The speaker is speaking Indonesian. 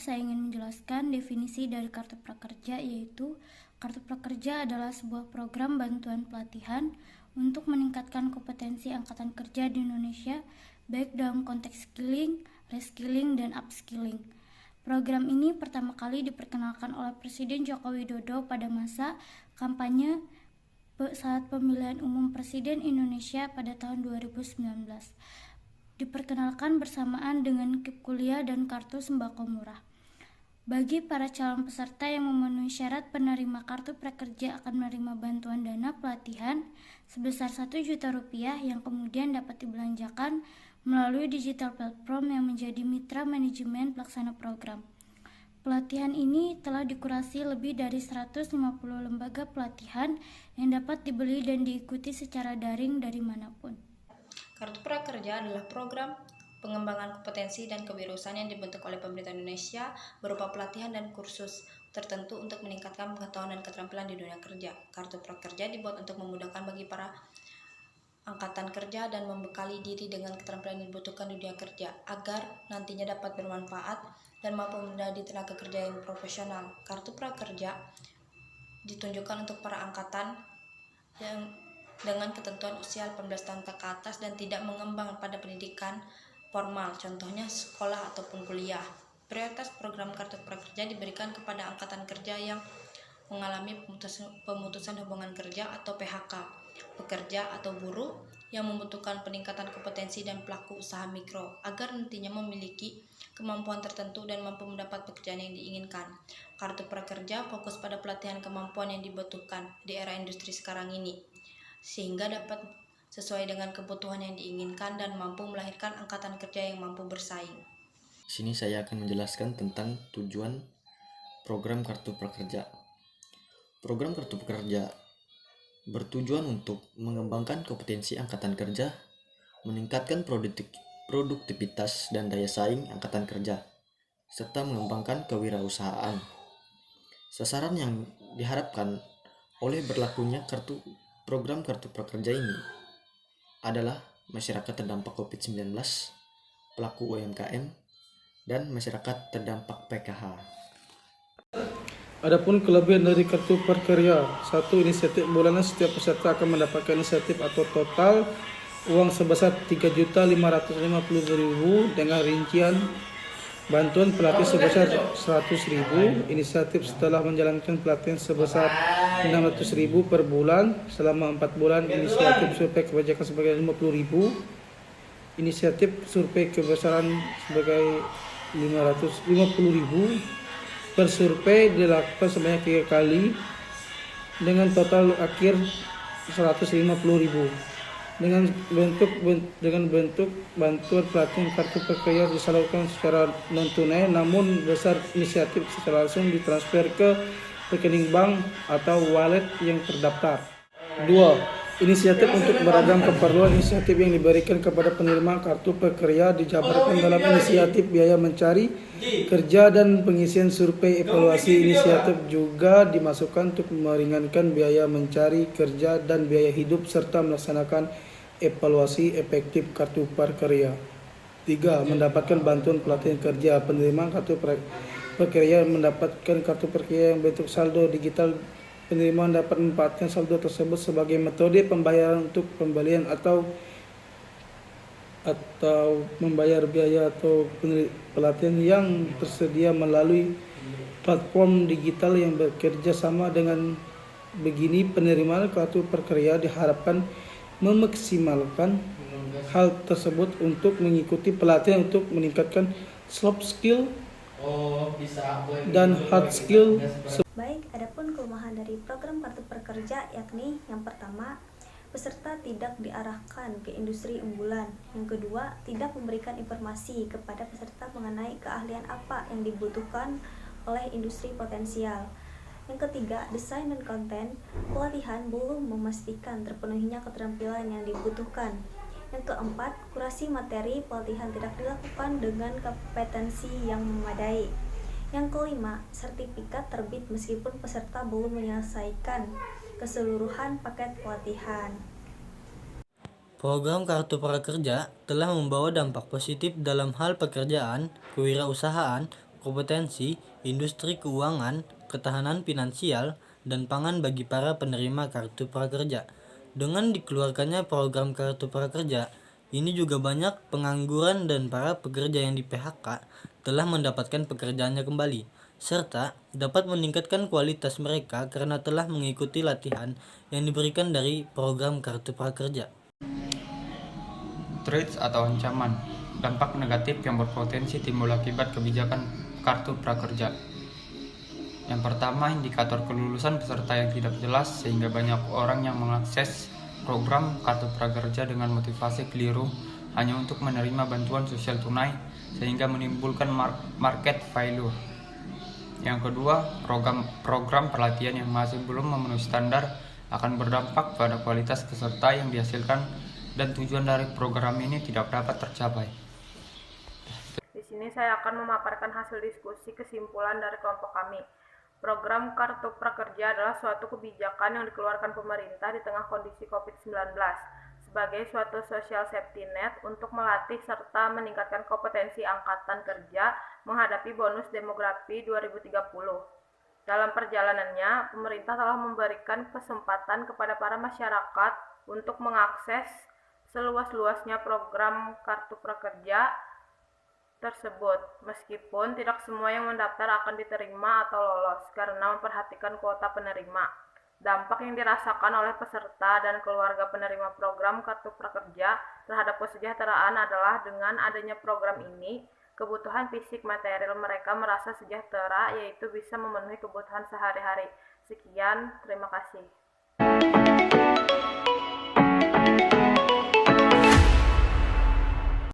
saya ingin menjelaskan definisi dari Kartu Prakerja, yaitu Kartu Prakerja adalah sebuah program bantuan pelatihan untuk meningkatkan kompetensi angkatan kerja di Indonesia, baik dalam konteks skilling, reskilling, dan upskilling. Program ini pertama kali diperkenalkan oleh Presiden Joko Widodo pada masa kampanye saat pemilihan umum Presiden Indonesia pada tahun 2019. Diperkenalkan bersamaan dengan KIP kuliah dan kartu sembako murah. Bagi para calon peserta yang memenuhi syarat, penerima kartu prakerja akan menerima bantuan dana pelatihan sebesar Rp1.000.000 yang kemudian dapat dibelanjakan melalui digital platform yang menjadi mitra manajemen pelaksana program. Pelatihan ini telah dikurasi lebih dari 150 lembaga pelatihan yang dapat dibeli dan diikuti secara daring dari manapun. Kartu Prakerja adalah program pengembangan kompetensi dan kewirausahaan yang dibentuk oleh pemerintah Indonesia berupa pelatihan dan kursus tertentu untuk meningkatkan pengetahuan dan keterampilan di dunia kerja. Kartu Prakerja dibuat untuk memudahkan bagi para angkatan kerja dan membekali diri dengan keterampilan yang dibutuhkan di dunia kerja agar nantinya dapat bermanfaat dan mampu menjadi tenaga kerja yang profesional. Kartu Prakerja ditunjukkan untuk para angkatan yang dengan ketentuan usia 18 tahun ke atas dan tidak mengembang pada pendidikan formal, contohnya sekolah ataupun kuliah. Prioritas program Kartu Prakerja diberikan kepada angkatan kerja yang mengalami pemutusan hubungan kerja atau PHK, pekerja atau buruh yang membutuhkan peningkatan kompetensi dan pelaku usaha mikro agar nantinya memiliki kemampuan tertentu dan mampu mendapat pekerjaan yang diinginkan. Kartu Prakerja fokus pada pelatihan kemampuan yang dibutuhkan di era industri sekarang ini, sehingga dapat sesuai dengan kebutuhan yang diinginkan dan mampu melahirkan angkatan kerja yang mampu bersaing. Di sini saya akan menjelaskan tentang tujuan program Kartu Prakerja. Program Kartu Prakerja bertujuan untuk mengembangkan kompetensi angkatan kerja, meningkatkan produktivitas dan daya saing angkatan kerja, serta mengembangkan kewirausahaan. Sasaran yang diharapkan oleh berlakunya program Kartu Prakerja ini adalah masyarakat terdampak COVID-19, pelaku UMKM, dan masyarakat terdampak PKH. Adapun kelebihan dari Kartu Prakerja, 1. Inisiatif bulanan. Setiap peserta akan mendapatkan inisiatif atau total uang sebesar Rp3.550.000 dengan rincian bantuan pelatih sebesar Rp100.000, inisiatif setelah menjalankan pelatihan sebesar Rp600.000 per bulan selama 4 bulan, inisiatif survei kebajakan sebagai Rp50.000, inisiatif survei kebesaran sebagai Rp50.000 per survei dilakukan sebanyak 3 kali dengan total akhir Rp150.000. Dengan bentuk bantuan pelatihan Kartu Prakerja disalurkan secara non tunai, namun besar inisiatif secara langsung ditransfer ke rekening bank atau wallet yang terdaftar. 2. Inisiatif untuk beragam keperluan. Inisiatif yang diberikan kepada penerima Kartu Prakerja dijabarkan dalam inisiatif biaya mencari kerja dan pengisian survei evaluasi. Inisiatif juga dimasukkan untuk meringankan biaya mencari kerja dan biaya hidup serta melaksanakan evaluasi efektif Kartu Prakerja. 3. Mendapatkan bantuan pelatihan kerja. Penerima Kartu Prakerja mendapatkan Kartu Prakerja yang bentuk saldo digital. Penerima dapat memanfaatkan saldo tersebut sebagai metode pembayaran untuk pembelian atau membayar biaya atau pelatihan yang tersedia melalui platform digital yang bekerja sama. Dengan begini, penerima Kartu Prakerja diharapkan memaksimalkan hal tersebut untuk mengikuti pelatihan untuk meningkatkan soft skill dan hard skill. Baik, adapun kelemahan dari program Kartu Prakerja yakni yang pertama, peserta tidak diarahkan ke industri unggulan. Yang kedua, tidak memberikan informasi kepada peserta mengenai keahlian apa yang dibutuhkan oleh industri potensial. Yang ketiga, desain dan konten pelatihan belum memastikan terpenuhinya keterampilan yang dibutuhkan. Yang keempat, kurasi materi pelatihan tidak dilakukan dengan kompetensi yang memadai. Yang kelima, sertifikat terbit meskipun peserta belum menyelesaikan keseluruhan paket pelatihan. Program Kartu Prakerja telah membawa dampak positif dalam hal pekerjaan, kewirausahaan, kompetensi, industri keuangan, ketahanan finansial, dan pangan bagi para penerima kartu prakerja. Dengan dikeluarkannya program kartu prakerja, ini juga banyak pengangguran dan para pekerja yang di PHK telah mendapatkan pekerjaannya kembali, serta dapat meningkatkan kualitas mereka karena telah mengikuti latihan yang diberikan dari program kartu prakerja. Threats atau ancaman, dampak negatif yang berpotensi timbul akibat kebijakan kartu prakerja. Yang pertama, indikator kelulusan peserta yang tidak jelas sehingga banyak orang yang mengakses program kartu prakerja dengan motivasi keliru hanya untuk menerima bantuan sosial tunai sehingga menimbulkan market failure. Yang kedua, program pelatihan yang masih belum memenuhi standar akan berdampak pada kualitas peserta yang dihasilkan dan tujuan dari program ini tidak dapat tercapai. Di sini saya akan memaparkan hasil diskusi kesimpulan dari kelompok kami. Program Kartu Prakerja adalah suatu kebijakan yang dikeluarkan pemerintah di tengah kondisi COVID-19 sebagai suatu social safety net untuk melatih serta meningkatkan kompetensi angkatan kerja menghadapi bonus demografi 2030. Dalam perjalanannya, pemerintah telah memberikan kesempatan kepada para masyarakat untuk mengakses seluas-luasnya program kartu prakerja tersebut, meskipun tidak semua yang mendaftar akan diterima atau lolos karena memperhatikan kuota penerima. Dampak yang dirasakan oleh peserta dan keluarga penerima program kartu prakerja terhadap kesejahteraan adalah dengan adanya program ini, kebutuhan fisik material mereka merasa sejahtera, yaitu bisa memenuhi kebutuhan sehari-hari. Sekian, terima kasih.